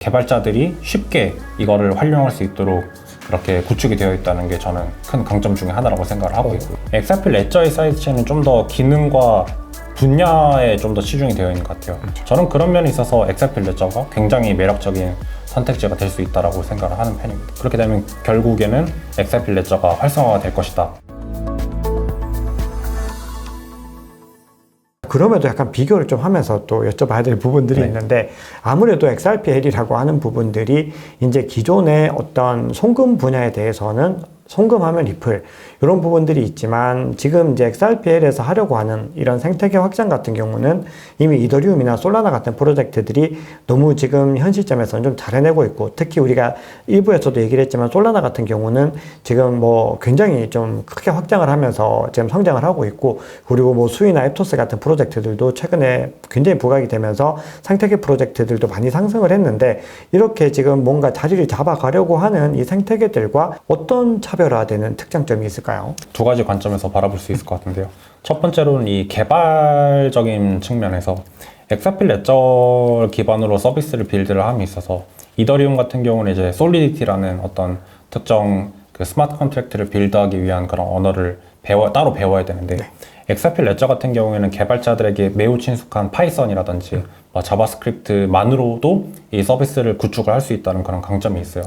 개발자들이 쉽게 이거를 활용할 수 있도록 그렇게 구축이 되어 있다는 게 저는 큰 강점 중에 하나라고 생각을 하고 있고요. 엑사필 레저의 사이드체인은 좀 더 기능과 분야에 좀 더 치중이 되어 있는 것 같아요. 저는 그런 면에 있어서 엑사필 레저가 굉장히 매력적인 선택지가 될 수 있다고 생각을 하는 편입니다. 그렇게 되면 결국에는 엑사필 레저가 활성화가 될 것이다. 그럼에도 약간 비교를 좀 하면서 또 여쭤봐야 될 부분들이 있는데, 아무래도 XRPL이라고 하는 부분들이 이제 기존의 어떤 송금 분야에 대해서는 송금하면 리플 이런 부분들이 있지만, 지금 이제 XRPL에서 하려고 하는 이런 생태계 확장 같은 경우는 이미 이더리움이나 솔라나 같은 프로젝트들이 너무 지금 현 시점에서는 좀 잘 해내고 있고, 특히 우리가 일부에서도 얘기를 했지만 솔라나 같은 경우는 지금 뭐 굉장히 좀 크게 확장을 하면서 지금 성장을 하고 있고, 그리고 뭐 수이나 앱토스 같은 프로젝트들도 최근에 굉장히 부각이 되면서 생태계 프로젝트들도 많이 상승을 했는데, 이렇게 지금 뭔가 자리를 잡아가려고 하는 이 생태계들과 어떤 차별화되는 특장점이 있을까요? 두 가지 관점에서 바라볼 수 있을 것 같은데요. 첫 번째로는 이 개발적인 측면에서 엑사필 레저 기반으로 서비스를 빌드를 함에 있어서, 이더리움 같은 경우는 이제 솔리디티라는 어떤 특정 그 스마트 컨트랙트를 빌드하기 위한 그런 언어를 따로 배워야 되는데, 엑사필 레저 같은 경우에는 개발자들에게 매우 친숙한 파이썬이라든지 자바스크립트만으로도 이 서비스를 구축을 할 수 있다는 그런 강점이 있어요.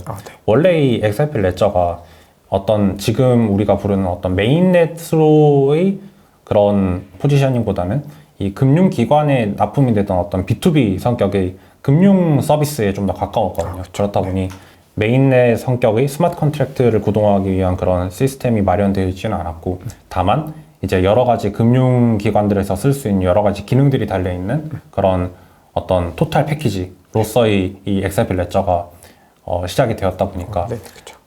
원래 이 엑사필 레저가 어떤 지금 우리가 부르는 어떤 메인넷으로의 그런 포지셔닝보다는 이 금융기관에 납품이 되던 어떤 B2B 성격의 금융 서비스에 좀 더 가까웠거든요. 그렇다 보니 메인넷 성격의 스마트 컨트랙트를 구동하기 위한 그런 시스템이 마련되어 있지는 않았고, 다만 이제 여러 가지 금융기관들에서 쓸 수 있는 여러 가지 기능들이 달려있는 그런 어떤 토탈 패키지로서의 이 엑사필 레저가 시작이 되었다 보니까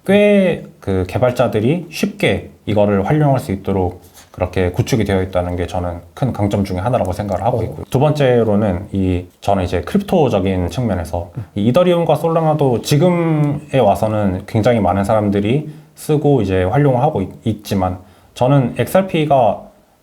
꽤 그 개발자들이 쉽게 이거를 활용할 수 있도록 그렇게 구축이 되어 있다는 게 저는 큰 강점 중에 하나라고 생각을 하고 있고요. 두 번째로는 저는 이제 크립토적인 측면에서 이 이더리움과 솔라나도 지금에 와서는 굉장히 많은 사람들이 쓰고 이제 활용을 하고 있지만, 저는 XRP가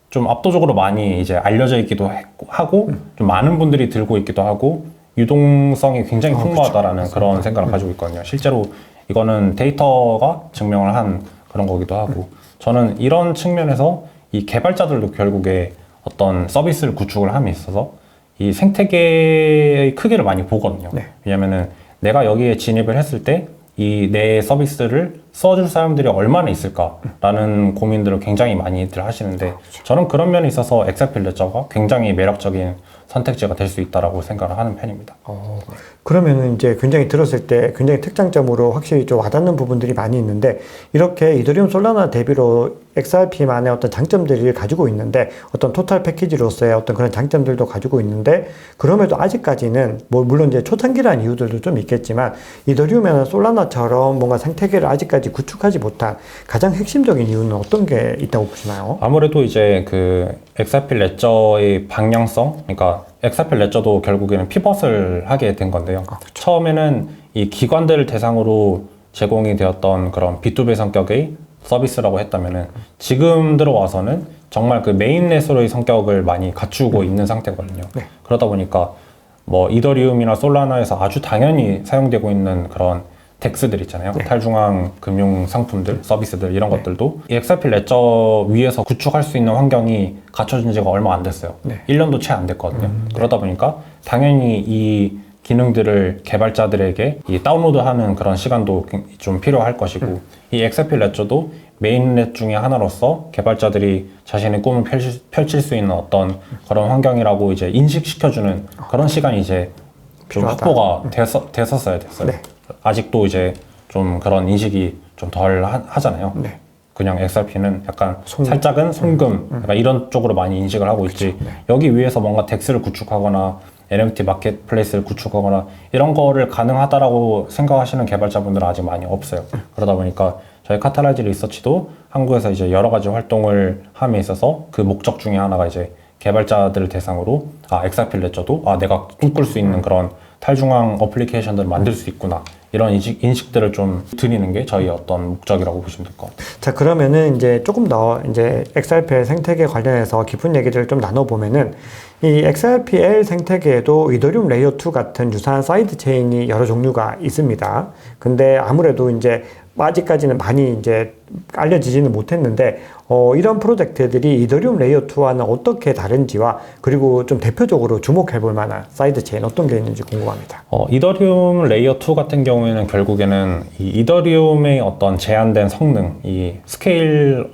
좀 압도적으로 많이 이제 알려져 있기도 하고 좀 많은 분들이 들고 있기도 하고 유동성이 굉장히 풍부하다라는 그런 생각을 가지고 있거든요. 실제로 이거는 데이터가 증명을 한 그런 거기도 하고, 저는 이런 측면에서 이 개발자들도 결국에 어떤 서비스를 구축을 함에 있어서 이 생태계의 크기를 많이 보거든요. 왜냐면은 내가 여기에 진입을 했을 때 이 내 서비스를 써줄 사람들이 얼마나 있을까라는 고민들을 굉장히 많이들 하시는데, 저는 그런 면에 있어서 엑사필 레저가 굉장히 매력적인 선택지가 될 수 있다라고 생각을 하는 편입니다. 그러면은 이제 굉장히 들었을 때 굉장히 특장점으로 확실히 좀 와닿는 부분들이 많이 있는데, 이렇게 이더리움 솔라나 대비로 XRP만의 어떤 장점들을 가지고 있는데, 어떤 토탈 패키지로서의 어떤 그런 장점들도 가지고 있는데, 그럼에도 아직까지는 뭐 물론 이제 초창기라는 이유들도 좀 있겠지만, 이더리움이나 솔라나처럼 뭔가 생태계를 아직까지 구축하지 못한 가장 핵심적인 이유는 어떤 게 있다고 보시나요? 아무래도 이제 그 엑사필 레저의 방향성, 그러니까 엑사필 레저도 결국에는 피벗을 하게 된 건데요. 처음에는 이 기관들 대상으로 제공이 되었던 그런 B2B 성격의 서비스라고 했다면은, 지금 들어와서는 정말 그 메인넷으로의 성격을 많이 갖추고 있는 상태거든요. 그러다 보니까 뭐 이더리움이나 솔라나에서 아주 당연히 사용되고 있는 그런 덱스들 있잖아요. 탈중앙 금융 상품들, 서비스들 이런 것들도 이 엑사필 레저 위에서 구축할 수 있는 환경이 갖춰진 지가 얼마 안 됐어요. 1년도 채 안 됐거든요. 그러다 보니까 당연히 이 기능들을 개발자들에게 이 다운로드하는 그런 시간도 좀 필요할 것이고, 이 엑사필 레저도 메인넷 중에 하나로서 개발자들이 자신의 꿈을 펼칠 수 있는 어떤 그런 환경이라고 이제 인식시켜주는 그런 시간이 이제 좀 확보가 됐었어야 됐어요. 아직도 이제 좀 그런 인식이 좀 덜 하잖아요. 그냥 XRP는 약간 살짝은 송금, 약간 이런 쪽으로 많이 인식을 하고 있지, 여기 위에서 뭔가 덱스를 구축하거나 NFT 마켓플레이스를 구축하거나 이런 거를 가능하다라고 생각하시는 개발자분들은 아직 많이 없어요. 그러다 보니까 저희 카탈라이즈 리서치도 한국에서 이제 여러 가지 활동을 함에 있어서 그 목적 중에 하나가 이제 개발자들을 대상으로 엑사필 레저도 내가 꿈꿀 수 있는 그런 탈중앙 어플리케이션들을 만들 수 있구나. 이런 인식들을 좀 드리는 게 저희 어떤 목적이라고 보시면 될 것 같아요. 자, 그러면은 이제 조금 더 이제 XRPL 생태계 관련해서 깊은 얘기를 좀 나눠보면은 이 XRPL 생태계에도 이더리움 레이어 2 같은 유사한 사이드 체인이 여러 종류가 있습니다. 근데 아무래도 이제 아직까지는 많이 이제 알려지지는 못했는데 이런 프로젝트들이 이더리움 레이어 2와는 어떻게 다른지와 그리고 좀 대표적으로 주목해 볼 만한 사이드 체인 어떤 게 있는지 궁금합니다. 이더리움 레이어 2 같은 경우에는 결국에는 이 이더리움의 어떤 제한된 성능, 이 스케일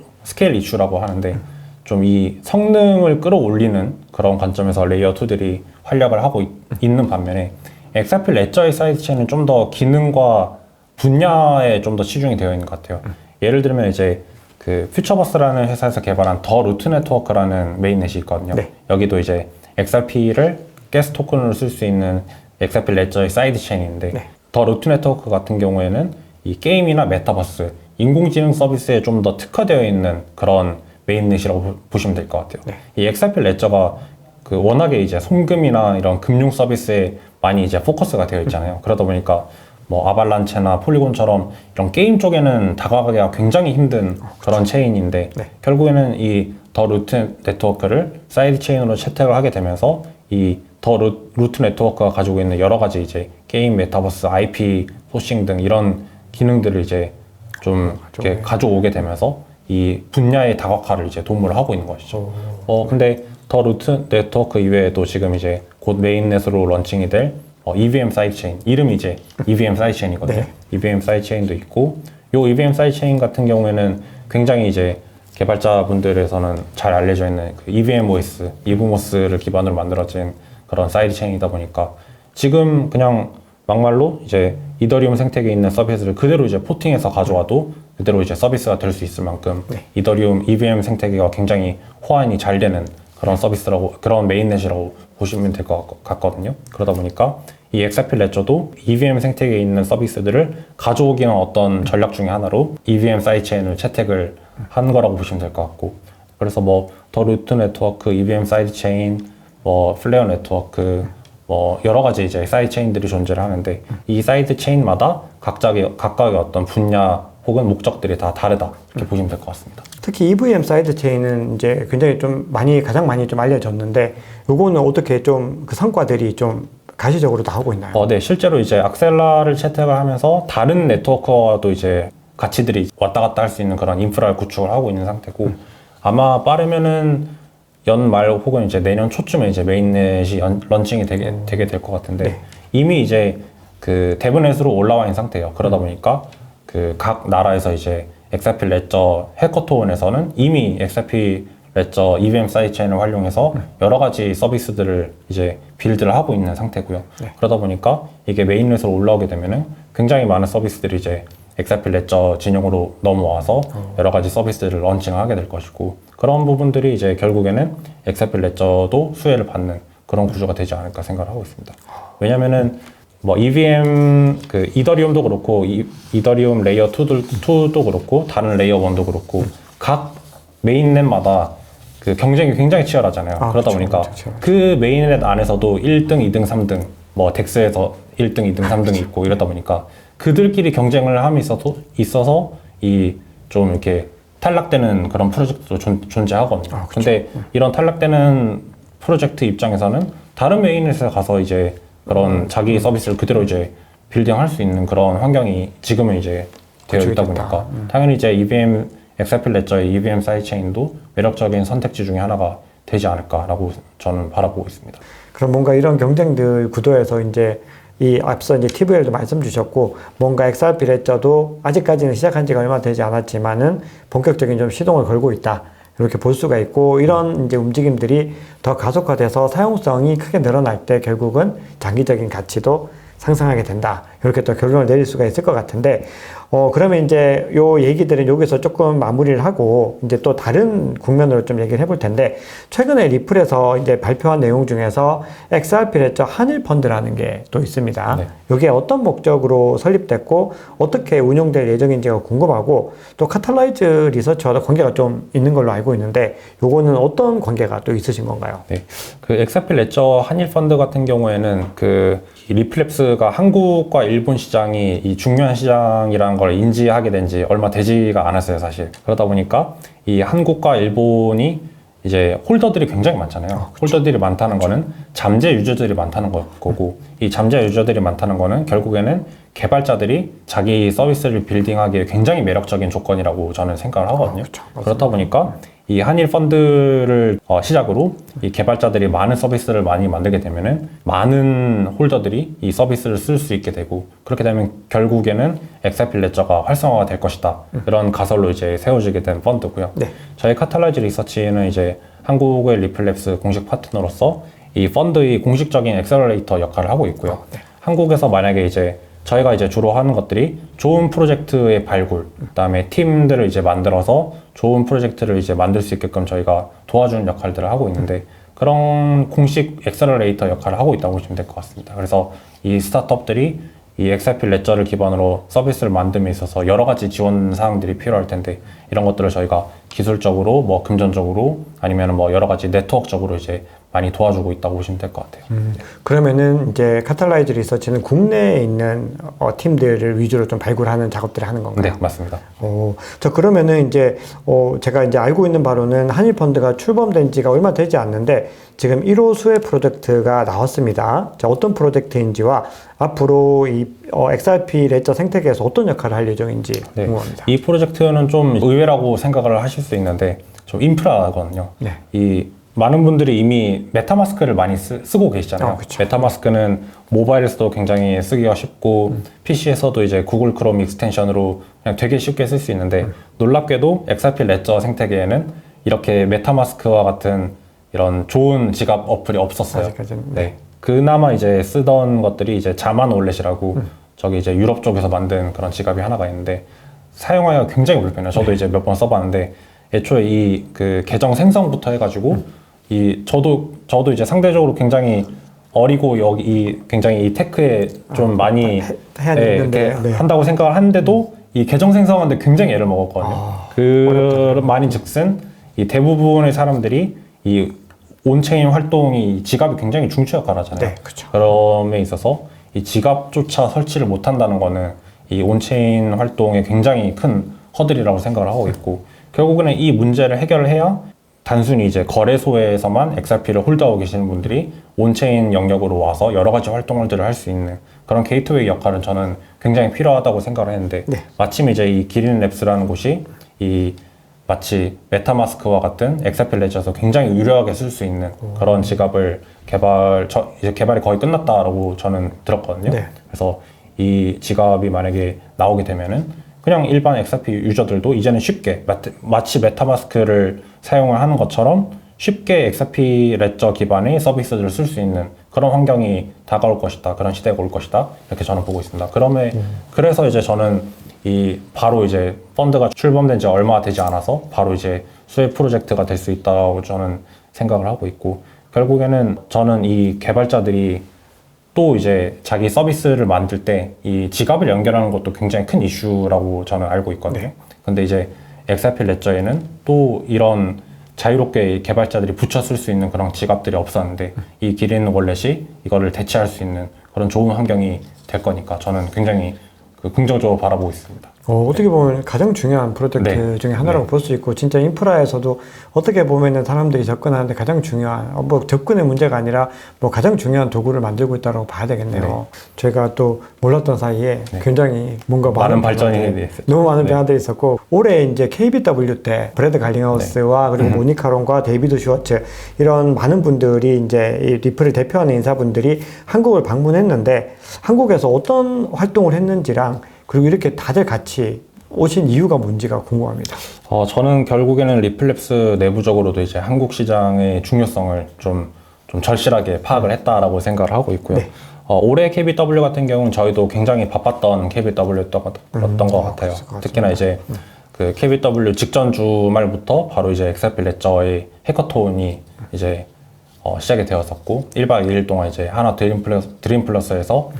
이슈라고 하는데 좀 이 성능을 끌어올리는 그런 관점에서 레이어 2들이 활약을 하고 있는 반면에 XRP 레저의 사이드 체인은 좀 더 기능과 분야에 좀 더 치중이 되어 있는 것 같아요. 예를 들면 이제 그 퓨처버스라는 회사에서 개발한 더 루트 네트워크라는 메인넷이 있거든요. 네. 여기도 이제 XRP를 가스 토큰으로 쓸 수 있는 XRP 레저의 사이드 체인인데 네. 더 루트 네트워크 같은 경우에는 이 게임이나 메타버스, 인공지능 서비스에 좀 더 특화되어 있는 그런 메인넷이라고 보시면 될 것 같아요. 네. 이 XRP 레저가 그 워낙에 이제 송금이나 이런 금융 서비스에 많이 이제 포커스가 되어 있잖아요. 그러다 보니까 뭐 아발란체나 폴리곤처럼 이런 게임 쪽에는 다가가기가 굉장히 힘든 그런 체인인데 네. 결국에는 이 더 루트 네트워크를 사이드 체인으로 채택을 하게 되면서 이 더 루트 네트워크가 가지고 있는 여러 가지 이제 게임, 메타버스, IP 소싱 등 이런 기능들을 이제 좀 이렇게 가져오게 되면서 이 분야의 다각화를 이제 도움을 하고 있는 것이죠. 근데 더 루트 네트워크 이외에도 지금 이제 곧 메인넷으로 런칭이 될 EVM 사이드체인, 이름이 이제 EVM 사이드체인이거든요. 네. EVM 사이드체인도 있고, 요 EVM 사이드체인 같은 경우에는 굉장히 이제 개발자분들에서는 잘 알려져 있는 그 EVM OS, 이브모스를 기반으로 만들어진 그런 사이드체인이다 보니까 지금 그냥 막말로 이제 이더리움 생태계에 있는 서비스를 그대로 이제 포팅해서 가져와도 그대로 이제 서비스가 될 수 있을 만큼 네. 이더리움 EVM 생태계가 굉장히 호환이 잘 되는 그런 서비스라고, 그런 메인넷이라고 보시면 될 것 같거든요. 그러다 보니까 이 XRP 레저도 EVM 생태계에 있는 서비스들을 가져오기 위한 어떤 전략 중에 하나로 EVM 사이드체인을 채택을 한 거라고 보시면 될 것 같고, 그래서 뭐 더 루트 네트워크, EVM 사이드체인, 뭐 플레어 네트워크, 뭐 여러 가지 이제 사이드 체인들이 존재를 하는데 이 사이드 체인마다 각각의 어떤 분야 혹은 목적들이 다 다르다 이렇게 보시면 될 것 같습니다. 특히 EVM 사이드 체인은 이제 굉장히 좀 가장 많이 좀 알려졌는데 요거는 어떻게 좀 그 성과들이 좀 가시적으로 나오고 있나요? 네, 실제로 이제 악셀라를 채택을 하면서 다른 네트워크와도 이제 가치들이 왔다 갔다 할 수 있는 그런 인프라를 구축을 하고 있는 상태고 아마 빠르면은 연말 혹은 이제 내년 초쯤에 이제 메인넷이 런칭이 되게 될 것 같은데 네. 이미 이제 그 데브넷으로 올라와 있는 상태예요. 그러다 보니까 그 각 나라에서 이제 XRP 레저 해커톤에서는 이미 XRP 레저 EVM 사이드체인을 활용해서 여러 가지 서비스들을 이제 빌드를 하고 있는 상태고요. 네. 그러다 보니까 이게 메인넷으로 올라오게 되면은 굉장히 많은 서비스들이 이제 XRP 레저 진영으로 넘어와서 여러 가지 서비스를 런칭하게 될 것이고 그런 부분들이 이제 결국에는 XRP 레저도 수혜를 받는 그런 구조가 되지 않을까 생각을 하고 있습니다. 왜냐면은 뭐 EVM 그 이더리움도 그렇고 이더리움 레이어 2도 그렇고 다른 레이어 1도 그렇고 각 메인넷마다 그 경쟁이 굉장히 치열하잖아요. 그러다 그렇죠, 보니까 그렇죠. 그 메인넷 안에서도 1등, 2등, 3등 뭐 덱스에서 1등, 2등, 3등이 있고 이러다 보니까 그들끼리 경쟁을 함이 있어서 이 좀 이렇게 탈락되는 그런 프로젝트도 존재하거든요. 근데 이런 탈락되는 프로젝트 입장에서는 다른 메인넷에 가서 이제 그런 자기 서비스를 그대로 이제 빌딩할 수 있는 그런 환경이 지금은 이제 되어 있다 보니까 당연히 이제 EVM, XRP 레저의 EVM 사이드체인도 매력적인 선택지 중에 하나가 되지 않을까라고 저는 바라보고 있습니다. 그럼 뭔가 이런 경쟁들 구도에서 이제 이 앞서 이제 TV에도 말씀 주셨고 뭔가 XRP 레저도 아직까지는 시작한 지가 얼마 되지 않았지만은 본격적인 좀 시동을 걸고 있다. 이렇게 볼 수가 있고 이런 이제 움직임들이 더 가속화돼서 사용성이 크게 늘어날 때 결국은 장기적인 가치도 상승하게 된다. 이렇게 또 결론을 내릴 수가 있을 것 같은데, 그러면 이제 요 얘기들은 여기서 조금 마무리를 하고, 이제 또 다른 국면으로 좀 얘기를 해볼 텐데, 최근에 리플에서 이제 발표한 내용 중에서 XRP 레저 한일 펀드라는 게 또 있습니다. 네. 이게 어떤 목적으로 설립됐고, 어떻게 운용될 예정인지가 궁금하고, 또 카탈라이즈 리서치와도 관계가 좀 있는 걸로 알고 있는데, 요거는 어떤 관계가 또 있으신 건가요? 네. 그 XRP 레저 한일 펀드 같은 경우에는 이 리플랩스가 한국과 일본 시장이 이 중요한 시장이라는 걸 인지하게 된 지 얼마 되지가 않았어요, 사실. 그러다 보니까 이 한국과 일본이 이제 홀더들이 굉장히 많잖아요. 홀더들이 많다는 거는 잠재 유저들이 많다는 거고, 이 잠재 유저들이 많다는 거는 결국에는 개발자들이 자기 서비스를 빌딩하기에 굉장히 매력적인 조건이라고 저는 생각을 하거든요. 그렇다 보니까 이 한일 펀드를 시작으로 이 개발자들이 많은 서비스를 많이 만들게 되면은 많은 홀더들이 이 서비스를 쓸 수 있게 되고, 그렇게 되면 결국에는 XRP 레저가 활성화가 될 것이다. 이런 가설로 이제 세워지게 된 펀드고요. 네. 저희 카탈라이즈 리서치는 이제 한국의 리플랩스 공식 파트너로서 이 펀드의 공식적인 엑셀러레이터 역할을 하고 있고요. 한국에서 만약에 이제 저희가 이제 주로 하는 것들이 좋은 프로젝트의 발굴, 그다음에 팀들을 이제 만들어서 좋은 프로젝트를 이제 만들 수 있게끔 저희가 도와주는 역할들을 하고 있는데, 그런 공식 엑셀러레이터 역할을 하고 있다고 보시면 될 것 같습니다. 그래서 이 스타트업들이 이 XRP 레저를 기반으로 서비스를 만듦에 있어서 여러 가지 지원 사항들이 필요할 텐데, 이런 것들을 저희가 기술적으로, 뭐 금전적으로, 아니면 뭐 여러 가지 네트워크적으로 이제 많이 도와주고 있다고 보시면 될 것 같아요. 그러면은 이제 카탈라이즈 리서치는 국내에 있는 팀들을 위주로 좀 발굴하는 작업들을 하는 건가요? 네, 맞습니다. 저 그러면은 이제 제가 이제 알고 있는 바로는 한일 펀드가 출범된 지가 얼마 되지 않는데 지금 1호 수혜 프로젝트가 나왔습니다. 자, 어떤 프로젝트인지와 앞으로 이 XRP 레저 생태계에서 어떤 역할을 할 예정인지 네, 궁금합니다. 이 프로젝트는 좀 의외라고 생각을 하실 수 있는데 좀 인프라거든요. 네. 이 많은 분들이 이미 메타마스크를 많이 쓰고 계시잖아요. 그쵸. 메타마스크는 모바일에서도 굉장히 쓰기가 쉽고 PC에서도 이제 구글 크롬 익스텐션으로 그냥 되게 쉽게 쓸 수 있는데, 놀랍게도 XRP 레저 생태계에는 이렇게 메타마스크와 같은 이런 좋은 지갑 어플이 없었어요. 아직까지는. 네. 그나마 이제 쓰던 것들이 이제 자만 월렛이라고 저기 이제 유럽 쪽에서 만든 그런 지갑이 하나가 있는데, 사용하기가 굉장히 불편해요. 저도 이제 몇 번 써봤는데, 애초에 이 그 계정 생성부터 해가지고 저도 이제 상대적으로 굉장히 어리고 여기 굉장히 이 테크에 좀 많이 해야 되는데 한다고 생각을 하는데도 이 계정 생성하는데 굉장히 애를 먹었거든요. 그런 말인즉슨 이 대부분의 사람들이 이 온체인 활동이 지갑이 굉장히 중추 역할을 하잖아요. 네, 그렇죠. 그럼에 있어서 이 지갑조차 설치를 못한다는 거는 이 온체인 활동에 굉장히 큰 허들이라고 생각을 하고 있고, 결국에는 이 문제를 해결을 해야 단순히 이제 거래소에서만 XRP를 홀드하고 계시는 분들이 온체인 영역으로 와서 여러 가지 활동들을 할 수 있는 그런 게이트웨이 역할은 저는 굉장히 필요하다고 생각을 했는데, 네. 마침 이제 이 기린랩스라는 곳이 마치 메타마스크와 같은 XRP 레저에서 굉장히 유려하게 쓸 수 있는 그런 지갑을 이제 개발이 거의 끝났다라고 저는 들었거든요. 네. 그래서 이 지갑이 만약에 나오게 되면은 그냥 일반 XRP 유저들도 이제는 쉽게 마치 메타마스크를 사용을 하는 것처럼 쉽게 XRP 레저 기반의 서비스들을 쓸 수 있는 그런 환경이 다가올 것이다. 그런 시대가 올 것이다. 이렇게 저는 보고 있습니다. 그래서 이제 저는 바로 이제 펀드가 출범된 지 얼마 되지 않아서 바로 이제 수혜 프로젝트가 될 수 있다고 저는 생각을 하고 있고, 결국에는 저는 이 개발자들이 또 이제 자기 서비스를 만들 때 이 지갑을 연결하는 것도 굉장히 큰 이슈라고 저는 알고 있거든요. 네. 근데 이제 XRP 레저에는 또 이런 자유롭게 개발자들이 붙여 쓸 수 있는 그런 지갑들이 없었는데, 이 기린 월렛이 이거를 대체할 수 있는 그런 좋은 환경이 될 거니까 저는 굉장히 긍정적으로 바라보고 있습니다. 어떻게 보면 가장 중요한 프로젝트 네. 중에 하나라고 볼 수 있고, 진짜 인프라에서도 어떻게 보면은 사람들이 접근하는데 가장 중요한, 뭐 접근의 문제가 아니라 뭐 가장 중요한 도구를 만들고 있다고 봐야 되겠네요. 네. 제가 또 몰랐던 사이에 굉장히 뭔가 많은 발전이 너무 많은 네. 변화들이 있었고, 올해 이제 KBW 때 브래드 갈링하우스와 그리고 모니카 론과 데이비드 슈워츠 이런 많은 분들이 이제 이 리플을 대표하는 인사분들이 한국을 방문했는데, 한국에서 어떤 활동을 했는지랑 그리고 이렇게 다들 같이 오신 이유가 뭔지가 궁금합니다. 저는 결국에는 리플랩스 내부적으로도 이제 한국 시장의 중요성을 좀 절실하게 파악을 했다라고 생각을 하고 있고요. 네. 올해 KBW 같은 경우는 저희도 굉장히 바빴던 KBW였던 것 같아요. 그랬을 것 특히나 이제 그 KBW 직전 주말부터 바로 이제 XRP 레저의 해커톤이 이제 시작이 되었었고 1박 2일 동안 이제 하나 드림 플러스에서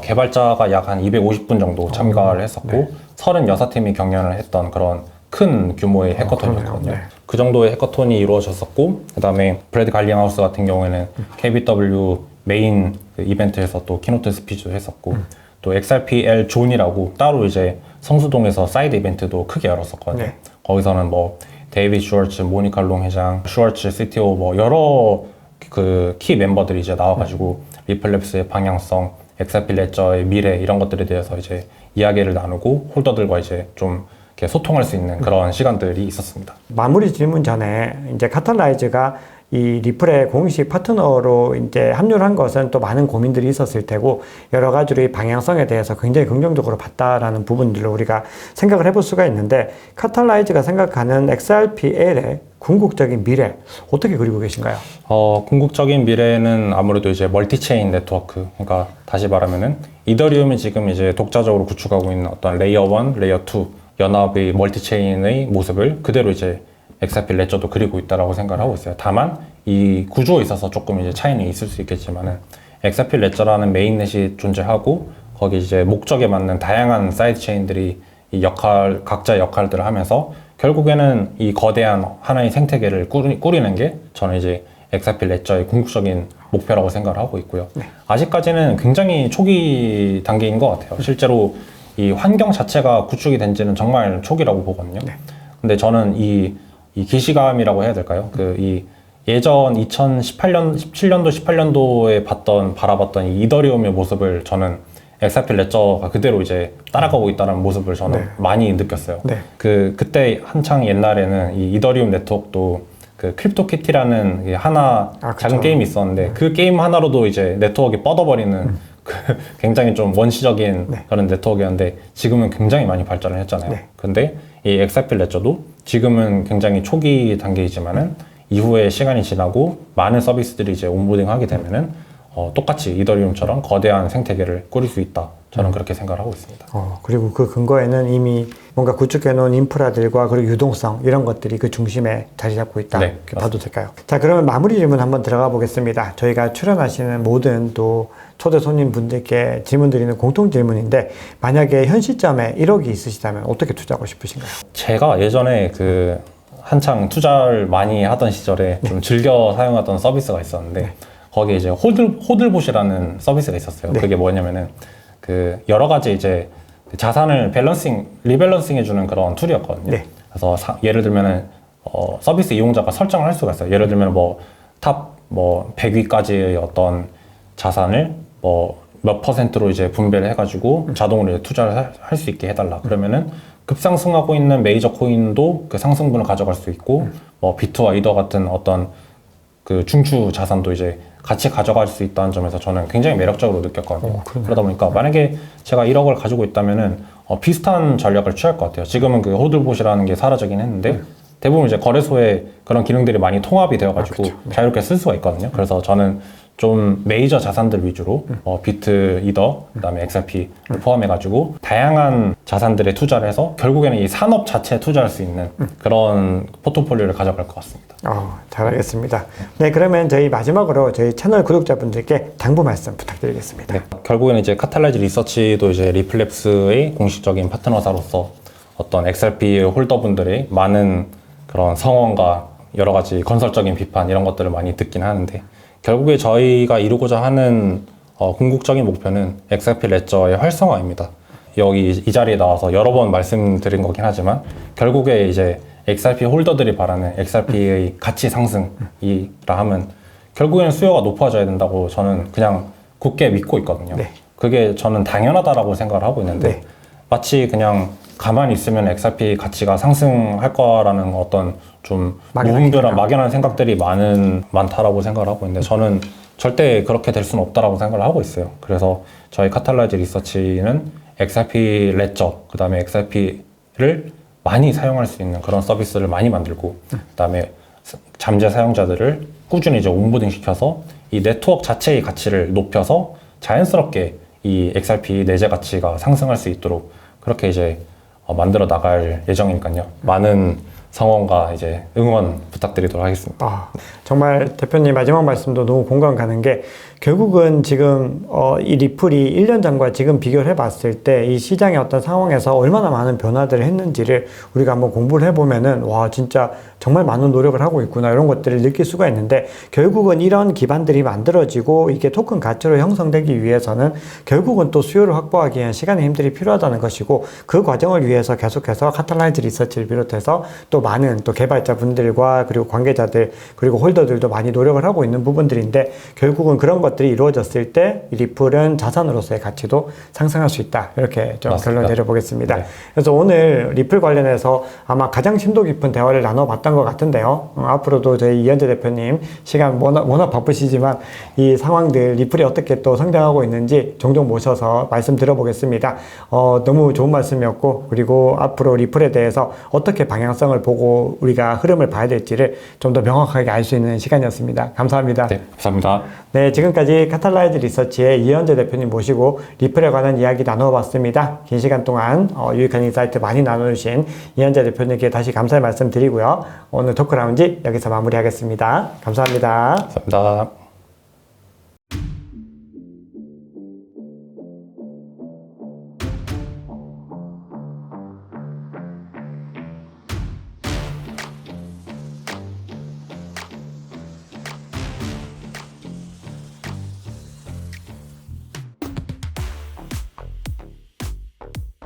개발자가 약 한 250분 정도 참가를 했었고 36팀이 경연을 했던 그런 큰 규모의 해커톤이었거든요. 네. 그 정도의 해커톤이 이루어졌었고 그 다음에 브래드 갈링하우스 같은 경우에는 KBW 메인 그 이벤트에서 또 키노트 스피치도 했었고 또 XRPL 존이라고 따로 이제 성수동에서 사이드 이벤트도 크게 열었었거든요. 네. 거기서는 뭐 데이빗 슈월츠, 모니카 롱 회장, 슈월츠 CTO 뭐 여러 그 키 멤버들이 이제 나와가지고 리플랩스의 방향성, XRP 레저의 미래 이런 것들에 대해서 이제 이야기를 나누고 홀더들과 이제 좀 이렇게 소통할 수 있는 그런 시간들이 있었습니다. 마무리 질문 전에 이제 카탈라이즈가 이 리플의 공식 파트너로 이제 합류를 한 것은 또 많은 고민들이 있었을 테고 여러 가지로 이 방향성에 대해서 굉장히 긍정적으로 봤다라는 부분들을 우리가 생각을 해볼 수가 있는데 카탈라이즈가 생각하는 XRPL의 궁극적인 미래 어떻게 그리고 계신가요? 궁극적인 미래는 아무래도 이제 멀티체인 네트워크, 그러니까 다시 말하면은 이더리움이 지금 이제 독자적으로 구축하고 있는 어떤 레이어 1, 레이어 2 연합의 멀티체인의 모습을 그대로 이제 XRP 레저도 그리고 있다라고 생각을 하고 있어요. 다만 이 구조에 있어서 조금 이제 차이는 있을 수 있겠지만은 XRP 레저라는 메인넷이 존재하고 거기 이제 목적에 맞는 다양한 사이드 체인들이 이 각자의 역할들을 하면서 결국에는 이 거대한 하나의 생태계를 꾸리는 게 저는 이제 XRP 레저의 궁극적인 목표라고 생각을 하고 있고요. 네. 아직까지는 굉장히 초기 단계인 것 같아요. 실제로 이 환경 자체가 구축이 된 지는 정말 초기라고 보거든요. 네. 근데 저는 이 기시감이라고 해야 될까요? 이 예전 2018년, 17년도, 18년도에 바라봤던 이 이더리움의 모습을 저는 XRP 레저가 그대로 이제 따라가고 있다는 모습을 저는 네. 많이 느꼈어요. 네. 그때 한창 옛날에는 이 이더리움 네트워크도 그 크립토키티라는 하나 작은 게임이 있었는데 그 게임 하나로도 이제 네트워크가 뻗어버리는 굉장히 좀 원시적인 그런 네트워크였는데 지금은 굉장히 많이 발전을 했잖아요. 근데 이 XRP 레저도 지금은 굉장히 초기 단계이지만은 이후에 시간이 지나고 많은 서비스들이 이제 온보딩 하게 되면은 똑같이 이더리움처럼 거대한 생태계를 꾸릴 수 있다. 저는 그렇게 생각을 하고 있습니다. 그리고 그 근거에는 이미 뭔가 구축해 놓은 인프라들과 그리고 유동성 이런 것들이 그 중심에 자리 잡고 있다. 네, 이렇게 봐도 될까요? 자, 그러면 마무리 질문 한번 들어가 보겠습니다. 저희가 출연하시는 모든 또 초대 손님분들께 질문 드리는 공통 질문인데 만약에 현 시점에 1억이 있으시다면 어떻게 투자하고 싶으신가요? 제가 예전에 한창 투자를 많이 하던 시절에 좀 즐겨 사용하던 서비스가 있었는데 거기에 이제 호들봇이라는 서비스가 있었어요. 그게 뭐냐면은 여러 가지 이제 자산을 리밸런싱 해주는 그런 툴이었거든요. 그래서 예를 들면은 서비스 이용자가 설정을 할 수가 있어요. 예를 들면 탑 100위까지의 어떤 자산을 몇 퍼센트로 이제 분배를 해가지고 자동으로 이제 투자를 할 수 있게 해달라. 그러면은 급상승하고 있는 메이저 코인도 그 상승분을 가져갈 수 있고, 비트와 이더 같은 어떤 그 중추 자산도 이제 같이 가져갈 수 있다는 점에서 저는 굉장히 매력적으로 느꼈거든요. 그러다 보니까 만약에 제가 1억을 가지고 있다면은 비슷한 전략을 취할 것 같아요. 지금은 그 호들봇이라는 게 사라지긴 했는데 대부분 이제 거래소에 그런 기능들이 많이 통합이 되어가지고 자유롭게 쓸 수가 있거든요. 그래서 저는 좀 메이저 자산들 위주로 비트, 이더, 그다음에 XRP를 포함해가지고 다양한 자산들에 투자를 해서 결국에는 이 산업 자체에 투자할 수 있는 그런 포트폴리오를 가져갈 것 같습니다. 잘 알겠습니다. 네, 그러면 저희 마지막으로 저희 채널 구독자분들께 당부 말씀 부탁드리겠습니다. 네, 결국에는 이제 카탈라이즈 리서치도 이제 리플랩스의 공식적인 파트너사로서 어떤 XRP 홀더분들의 많은 그런 성원과 여러 가지 건설적인 비판 이런 것들을 많이 듣긴 하는데 결국에 저희가 이루고자 하는 궁극적인 목표는 XRP 레저의 활성화입니다. 여기 이 자리에 나와서 여러 번 말씀드린 거긴 하지만 결국에 이제 XRP 홀더들이 바라는 XRP의 가치 상승이라 하면 결국에는 수요가 높아져야 된다고 저는 그냥 굳게 믿고 있거든요. 그게 저는 당연하다라고 생각을 하고 있는데 마치 그냥 가만히 있으면 XRP 가치가 상승할 거라는 어떤 좀 무분별한 막연한 생각들이 많다라고 생각을 하고 있는데 저는 절대 그렇게 될 수는 없다라고 생각을 하고 있어요. 그래서 저희 카탈라이즈 리서치는 XRP 레저, 그 다음에 XRP를 많이 사용할 수 있는 그런 서비스를 많이 만들고 그 다음에 잠재 사용자들을 꾸준히 이제 온보딩 시켜서 이 네트워크 자체의 가치를 높여서 자연스럽게 이 XRP 내재 가치가 상승할 수 있도록 그렇게 이제 만들어 나갈 예정이니까요. 많은 성원과 이제 응원 부탁드리도록 하겠습니다. 정말 대표님 마지막 말씀도 너무 공감 가는 게 결국은 지금 이 리플이 1년 전과 지금 비교를 해봤을 때 이 시장의 어떤 상황에서 얼마나 많은 변화들을 했는지를 우리가 한번 공부를 해보면은 와 진짜 정말 많은 노력을 하고 있구나 이런 것들을 느낄 수가 있는데 결국은 이런 기반들이 만들어지고 이게 토큰 가치로 형성되기 위해서는 결국은 또 수요를 확보하기 위한 시간의 힘들이 필요하다는 것이고 그 과정을 위해서 계속해서 카탈라이즈 리서치를 비롯해서 또 많은 또 개발자분들과 그리고 관계자들 그리고 홀더들도 많이 노력을 하고 있는 부분들인데 결국은 그런 것들이 이루어졌을 때 이 리플은 자산으로서의 가치도 상승할 수 있다 이렇게 좀 맞습니다. 결론 내려보겠습니다. 네. 그래서 오늘 리플 관련해서 아마 가장 심도 깊은 대화를 나눠봤던 것 같은데요. 앞으로도 저희 이현재 대표님 시간 워낙 바쁘시지만 이 상황들 리플이 어떻게 또 성장하고 있는지 종종 모셔서 말씀 들어보겠습니다. 너무 좋은 말씀이었고 그리고 앞으로 리플에 대해서 어떻게 방향성을 보고 우리가 흐름을 봐야 될지를 좀 더 명확하게 알 수 있는 시간이었습니다. 감사합니다. 네, 감사합니다. 네, 지금까지 카탈라이즈 리서치의 이현재 대표님 모시고 리플에 관한 이야기 나눠봤습니다. 긴 시간 동안 유익한 인사이트 많이 나눠주신 이현재 대표님께 다시 감사의 말씀 드리고요. 오늘 토크 라운지 여기서 마무리하겠습니다. 감사합니다. 감사합니다.